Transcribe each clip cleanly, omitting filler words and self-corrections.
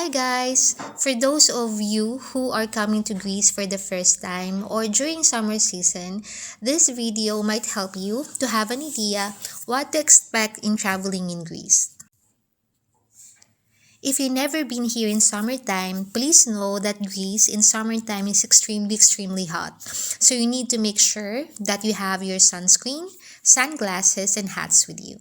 Hi guys! For those of you who are coming to Greece for the first time or during summer season, this video might help you to have an idea what to expect in traveling in Greece. If you've never been here in summertime, please know that Greece in summertime is extremely hot. So you need to make sure that you have your sunscreen, sunglasses, and hats with you.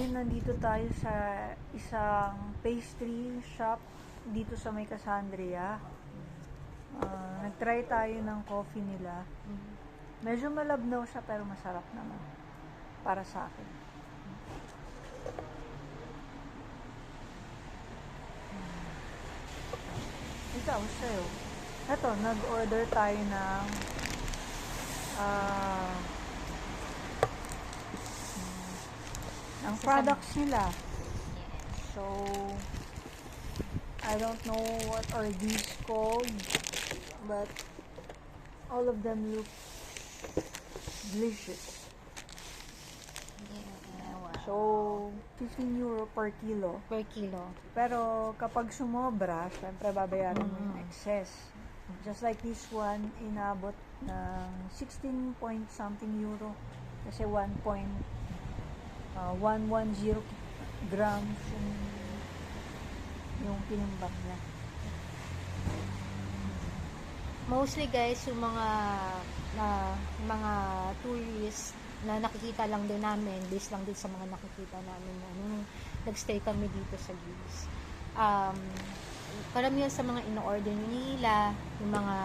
Nandito tayo sa isang pastry shop dito sa may Cassandria. Nag-try tayo ng coffee nila. Medyo malabnaw siya pero masarap naman para sa akin. Ikaw, sa'yo. Eto, nag-order tayo ng ang products nila. So, I don't know what are these called, but all of them look delicious. So, 15 euro per kilo. Per kilo. Pero kapag sumobra, syempre babayaran mo yung excess. Just like this one, inabot ng 16 point something euro. Kasi 110 grams yung tinimbang niya. Mostly guys, yung mga tourists na nakikita lang din namin, based lang din sa mga nakikita namin nung nagstay kami dito sa Greece. Karamihan sa mga in-order nila, yung mga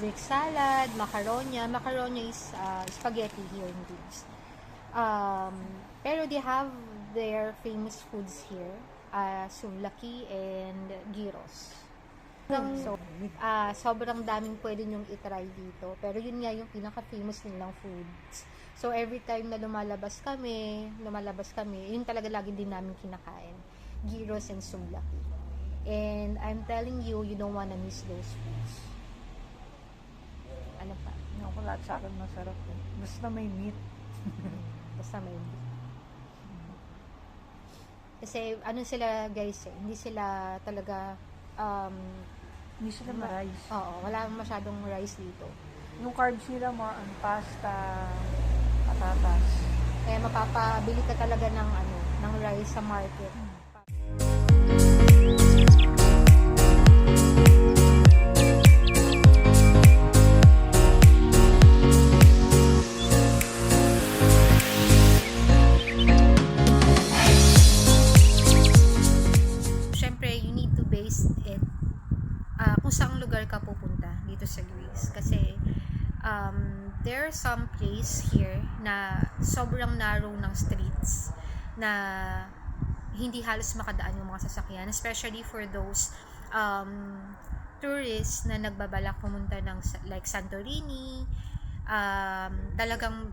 Greek salad, macaronia. Macaronia is spaghetti here in Greece. Pero they have their famous foods here, souvlaki and gyros. So, sobrang daming pwede nyong itry dito. Pero yun nga yung pinaka-famous nilang foods. So, every time na lumalabas kami, yun talaga lagi din namin kinakain. Gyros and souvlaki. And I'm telling you, you don't wanna miss those foods. Ano pa? Ako lahat sa akin masarap eh. Basta may meat. Basta may meat. Kasi ano sila guys eh, hindi sila talaga Hindi sila ma-rice. Oo, wala masyadong rice dito. Yung carbs nila more on pasta, patatas. Kaya mapapabili ka talaga ng rice sa market. there are some place here na sobrang narrow ng streets na hindi halos makadaan yung mga sasakyan, especially for those tourists na nagbabalak pumunta ng like Santorini. Talagang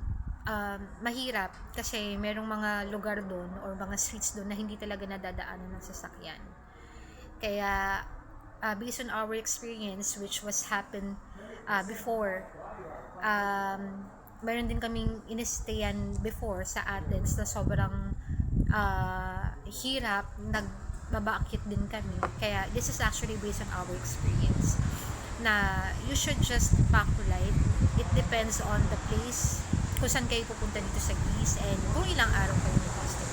mahirap kasi merong mga lugar doon or mga streets doon na hindi talaga nadadaanan ng sasakyan. Kaya based on our experience, which was happened before, meron din kaming inistayan before sa Athens na sobrang hirap, nagbabakit din kami. Kaya this is actually based on our experience na you should just pack light. It depends on the place kung saan kayo pupunta dito sa Greece and kung ilang araw kayo mag-stay.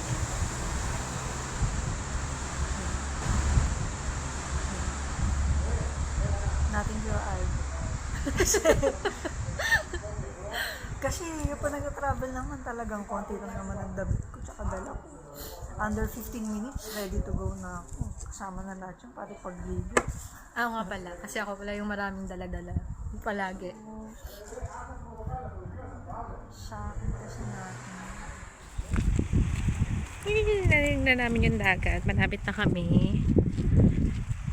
Nothing to add. Kasi pa nag-travel naman talagang konti lang naman ang damit ko tsaka dala ko. Under 15 minutes, ready to go na ako. Kasama na lahat yung pati pag-video. Nga pala, kasi ako pala yung maraming dala-dala palagi. Sa akin kasi natin. Narinig na namin yung dagat. Malapit na kami.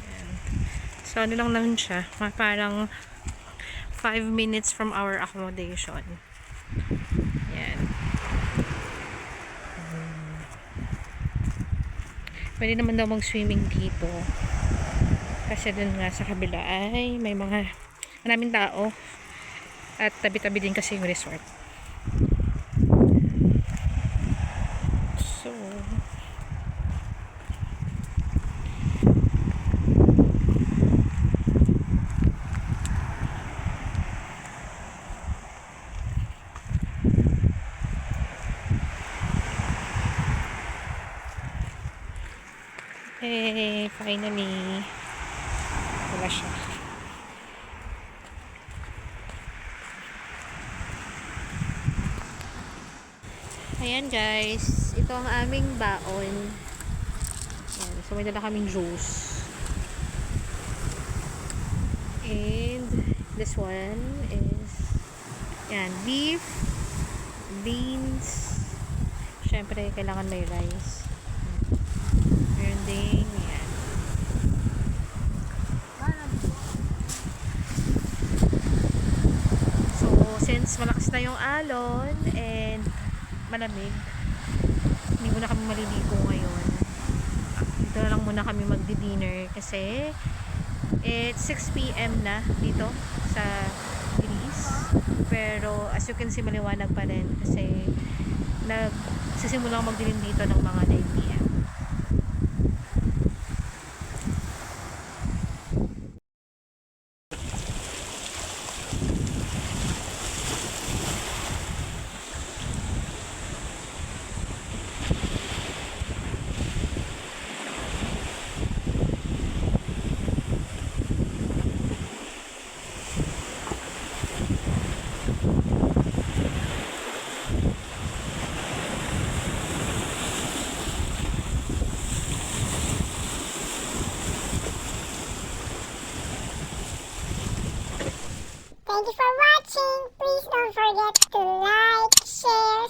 Ayan. So, ano lang naman siya. Parang 5 minutes from our accommodation. Ayan. Pwede naman daw mag-swimming dito. Kasi dun nga sa kabila ay may maraming tao. At tabi-tabi din kasi yung resort. So, finally, wala siya. Ayan guys, ito ang aming baon. Ayan, so may dala kaming juice. And this one is yan, beef, beans, syempre kailangan may rice. Meron ding yan. So since malakas na yung alon and malamig, hindi muna kami maliligo ngayon. Dito na lang muna kami magdi-dinner kasi it's 6 p.m. na dito sa Greece. Pero as you can see, maliwanag pa rin kasi nagsisimula akong magdilim dito ng mga 9 p.m. Thank you for watching. Please don't forget to like, share,